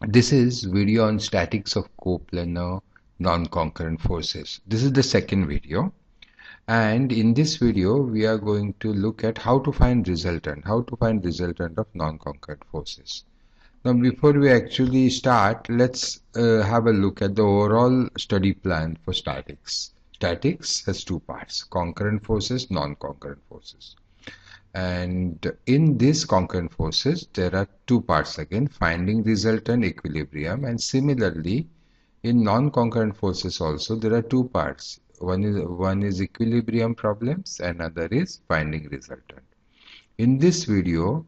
This is video on statics of coplanar non-concurrent forces. This is the second video, and in this video we are going to look at how to find resultant of non-concurrent forces. Now before we actually start, let's have a look at the overall study plan for statics. Statics has two parts: concurrent forces, non-concurrent forces. And in these concurrent forces, there are two parts again: finding resultant, equilibrium. And similarly, in non-concurrent forces also, there are two parts. One is equilibrium problems, another is finding resultant. In this video,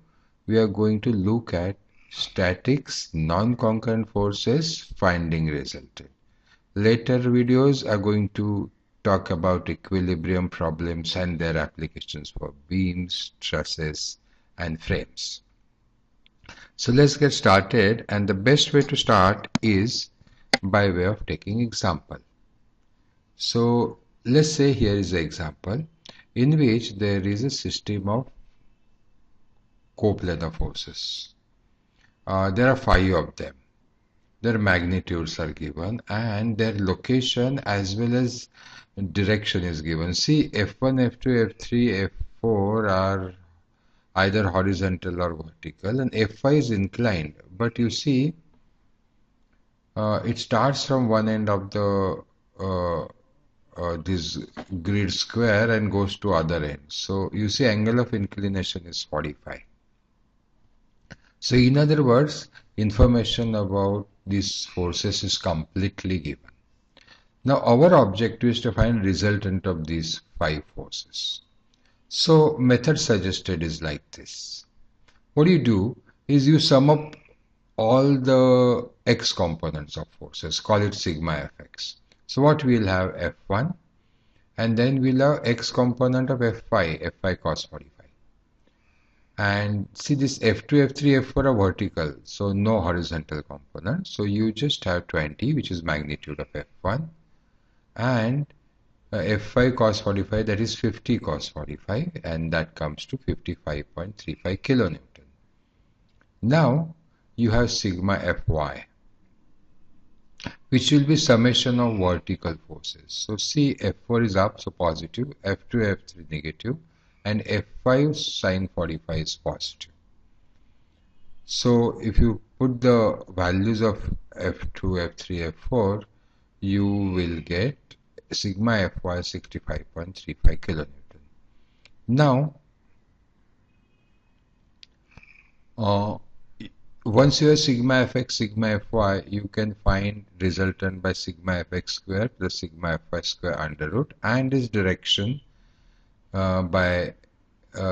we are going to look at statics, non-concurrent forces, finding resultant. Later videos are going to talk about equilibrium problems and their applications for beams, trusses, and frames. So let's get started, and the best way to start is by way of taking example. So let's say here is an example in which there is a system of coplanar forces. There are 5 of them. Their magnitudes are given and their location as well as direction is given. See, F1, F2, F3, F4 are either horizontal or vertical, and F5 is inclined. But you see, it starts from one end of the this grid square and goes to other end. So you see, angle of inclination is 45. So in other words, information about these forces is completely given. Now our objective is to find resultant of these 5 forces. So method suggested is like this. What you do is you sum up all the x components of forces, call it sigma fx. So what we'll have F1, and then we'll have x component of F5, F5 cos 45. And see, this F2, F3, F4 are vertical, so no horizontal component. So you just have 20, which is magnitude of F1, and F5 cos 45, that is 50 cos 45, and that comes to 55.35 kilonewton. Now you have sigma Fy, which will be summation of vertical forces. So see, F4 is up, so positive, F2, F3 negative, and F5 sin 45 is positive. So if you put the values of F2, F3, F4, you will get sigma Fy 65.35 kilonewton. Now, once you have sigma Fx, sigma Fy, you can find resultant by sigma Fx square plus sigma Fy square under root, and its direction by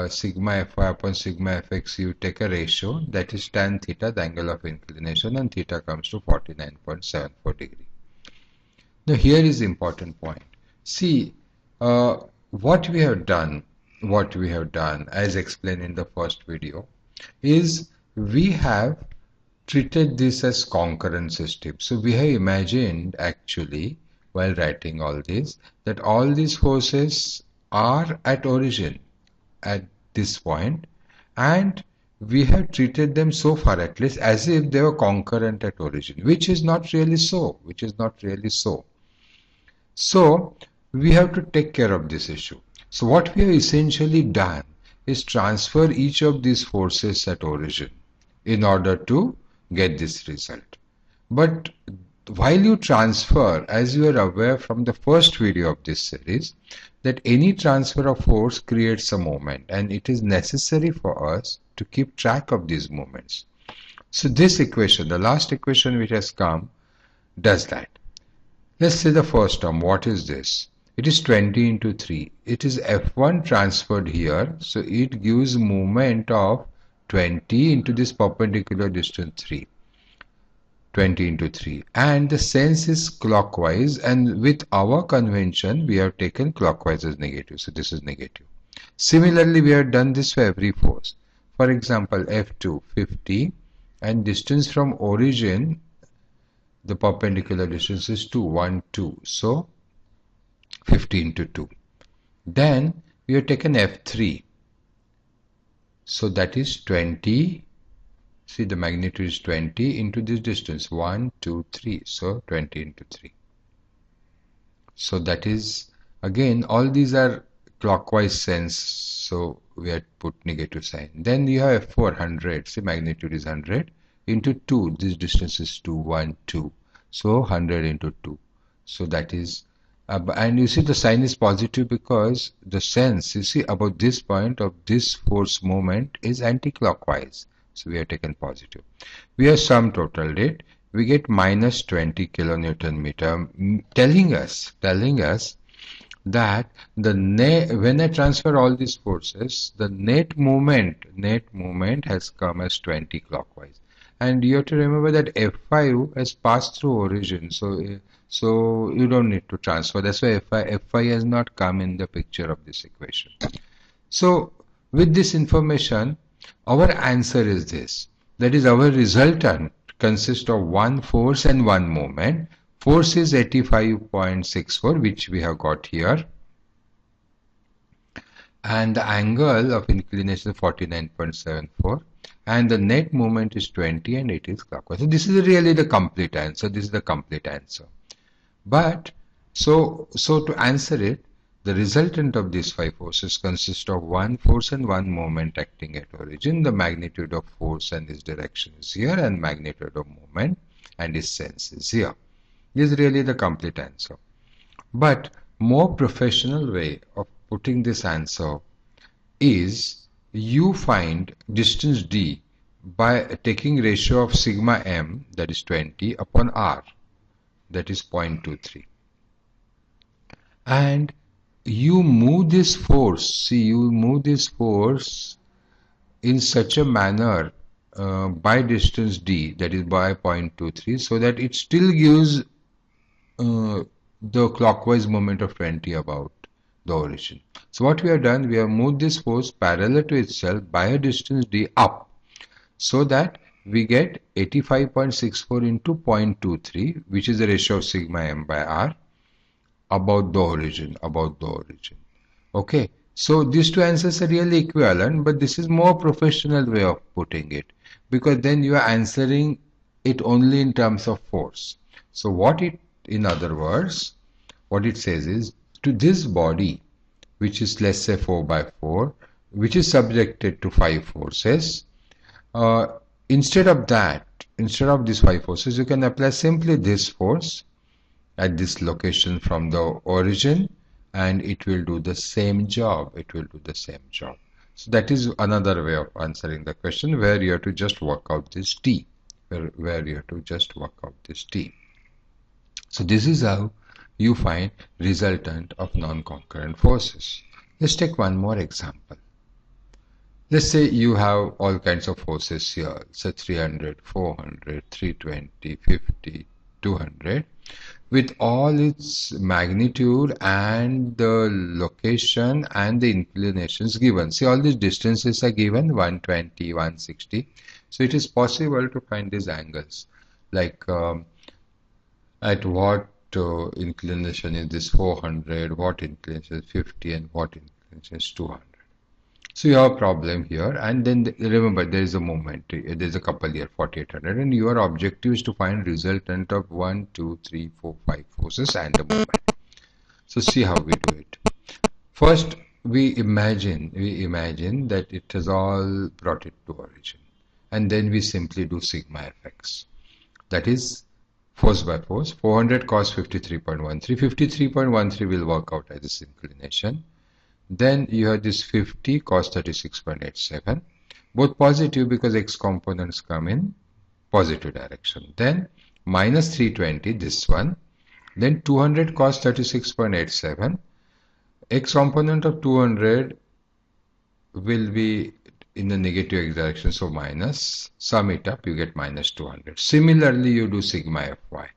sigma Fy upon sigma Fx, you take a ratio, that is tan theta, the angle of inclination, and theta comes to 49.74 degree. Now here is the important point. See, what we have done as explained in the first video is we have treated this as concurrent system. So we have imagined actually while writing all this that all these forces are at origin at this point, and we have treated them so far at least as if they were concurrent at origin, which is not really so. So we have to take care of this issue. So what we have essentially done is transfer each of these forces at origin in order to get this result. But while you transfer, as you are aware from the first video of this series, that any transfer of force creates a moment, and it is necessary for us to keep track of these moments. So this equation, the last equation which has come, does that. Let's say the first term. What is this? It is 20 into 3. It is F1 transferred here, so it gives movement of 20 into this perpendicular distance 3. 20 into 3, and the sense is clockwise, and with our convention we have taken clockwise as negative, so this is negative. Similarly, we have done this for every force. For example, F2 50, and distance from origin, the perpendicular distance is 2, 1, 2, so 50 into 2. Then we have taken F3, so that is 20 See, the magnitude is 20 into this distance, 1, 2, 3. So 20 into 3. So that is, again, all these are clockwise sense. So we had put negative sign. Then you have F400. See, magnitude is 100 into 2. This distance is 2, 1, 2. So 100 into 2. So that is, and you see the sign is positive because the sense, you see, about this point of this force moment is anti-clockwise. So we have taken positive. We have sum totaled it. We get minus 20 kilonewton meter, telling us that when I transfer all these forces, the net movement has come as 20 clockwise. And you have to remember that F5 has passed through origin, so you don't need to transfer. That's why F5 has not come in the picture of this equation. So with this information, our answer is this. That is, our resultant consists of one force and one moment. Force is 85.64, which we have got here. And the angle of inclination is 49.74. And the net moment is 20 and it is clockwise. So this is really the complete answer. This is the complete answer. But, so to answer it, the resultant of these five forces consists of one force and one moment acting at origin. The magnitude of force and its direction is here, and magnitude of moment and its sense is here. This is really the complete answer. But more professional way of putting this answer is you find distance d by taking ratio of sigma m, that is 20, upon r, that is 0.23. And you move this force, see, you move this force in such a manner by distance d, that is by 0.23, so that it still gives the clockwise moment of 20 about the origin. So what we have done, we have moved this force parallel to itself by a distance d up, so that we get 85.64 into 0.23, which is the ratio of sigma m by r, about the origin, Okay, so these two answers are really equivalent, but this is more professional way of putting it, because then you are answering it only in terms of force. So in other words, what it says is, to this body, which is, let's say, 4 by 4, which is subjected to 5 forces, instead of these 5 forces, you can apply simply this force at this location from the origin, and it will do the same job. So that is another way of answering the question, where you have to just work out this t. So this is how you find resultant of non-concurrent forces. Let's take one more example. Let's say you have all kinds of forces here, so 300, 400, 320, 50, 200, with all its magnitude and the location and the inclinations given. See, all these distances are given, 120, 160. So it is possible to find these angles, like at what inclination is this 400, what inclination is 50, and what inclination is 200. So you have a problem here, and then remember there is a moment, there is a couple here, 4800, and your objective is to find resultant of 1, 2, 3, 4, 5 forces and a moment. So see how we do it. First, we imagine that it has all brought it to origin, and then we simply do sigma fx. That is force by force. 400 cos 53.13. 53.13 will work out as this inclination. Then you have this 50 cos 36.87, both positive because x components come in positive direction. Then minus 320, this one. Then 200 cos 36.87. X component of 200 will be in the negative x direction, so minus. Sum it up, you get minus 200. Similarly, you do sigma fy.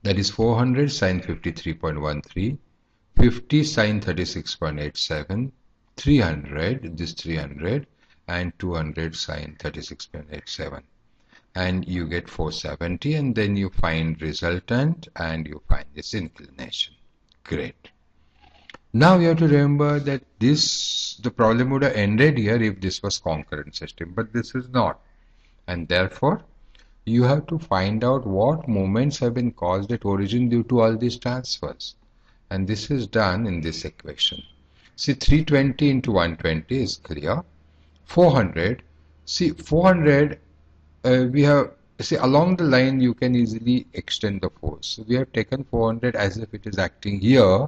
That is 400 sin 53.13. 50 sin 36.87, 300, this 300, and 200 sin 36.87. And you get 470, and then you find resultant, and you find this inclination. Great. Now you have to remember that the problem would have ended here if this was concurrent system, but this is not. And therefore, you have to find out what moments have been caused at origin due to all these transfers. And this is done in this equation. See, 320 into 120 is clear. 400, see 400, we have, see along the line you can easily extend the force. So we have taken 400 as if it is acting here.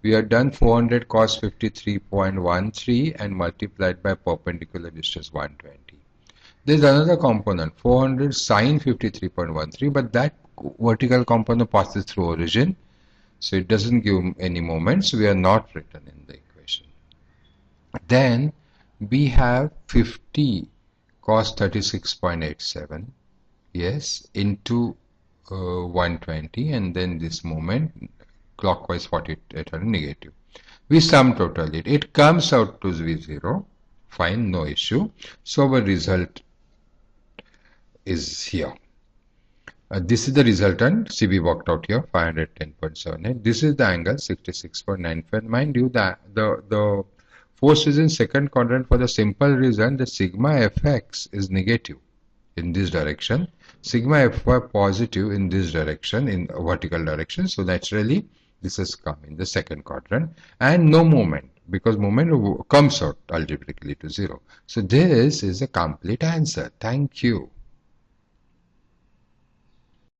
We have done 400 cos 53.13 and multiplied by perpendicular distance 120. There is another component 400 sine 53.13, but that vertical component passes through origin, so it doesn't give any moment, so we are not written in the equation. Then we have 50 cos 36.87, yes, into 120, and then this moment clockwise 4800 negative. We sum total it. It comes out to V0. Fine, no issue. So our result is here. This is the resultant. CB worked out here 510.78. This is the angle 66.95. Mind you that the force is in second quadrant for the simple reason that sigma fx is negative in this direction, sigma fy positive in this direction, in vertical direction. So naturally this has come in the second quadrant, and no moment, because moment comes out algebraically to 0. So this is a complete answer. Thank you.